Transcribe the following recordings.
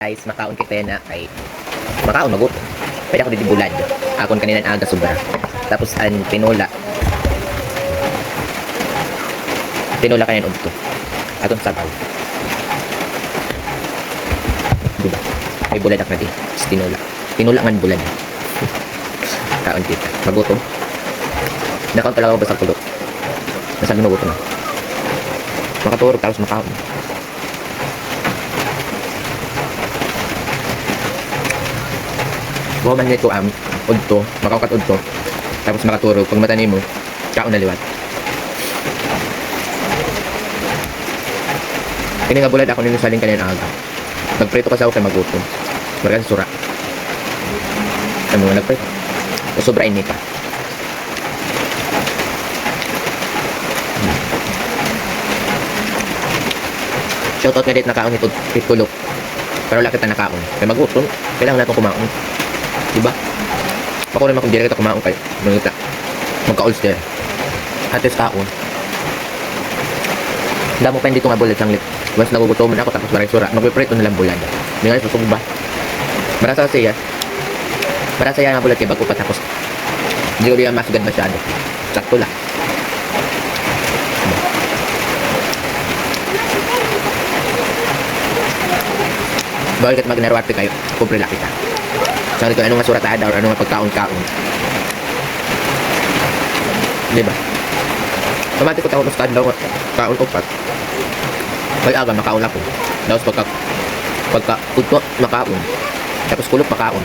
Guys, makaon kita na kay makaon magot. Pwede ako dito bulad. Akon kanina aga sobra. Tapos an tinola. Tinola kanin udto. Aton sabaw. Diba? Ay bulad ako na di. Tinola. Tinola ngan bulad. Kaon kita. Magutom. Nakaon talaga ako basta kulot. Nasa minugutom na. Makaturog tapos makaon. Buha man nito udto, makaukat udto, tapos makaturog, pag mata mo, kaon na liwat. Kini nga bulad ako nino saling kanina aga. Nagprito kasi ako kay magutom. Marga sa sura. Ano mo nagprito? O sobra ini pa. Shoutout nga dit nakaon ito pitulok. Pero wala kita nakaon. Kaya magutom, kailangan natin kumaon. Diba? Ako naman kung di na kita kumaon kayo. Mangita. Magka-ulster. Ates kaon. Damo pa dito nga bulad sang lip. Once nagugutoman ako tapos maray sura. Magpiprito nilang bulad. Hindi nga susog ba? Marasa siya. Marasa yan nga bulad kaya bago pa tapos. Hindi ko diyan masugad masyado. Sakto lang. Bawal kat magnarwarte kayo. Kumpre lang kita. Sabi ko, ano nga suratada or ano nga pagkaon-kaon. Diba? Pamati ko tawag mas kadlaw kaon upat. Kaya aga makaon ako. Tapos pagka utot makaon. Tapos kulot makaon.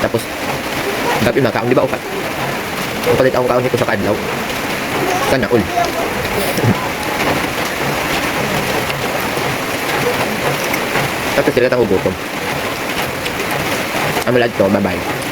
Tapos gabi makaon. Diba upat? Upalit akong kaon nito sa kadlaw. Sana ul. Tapos sila tang ugutom. Ang malad to, bye-bye.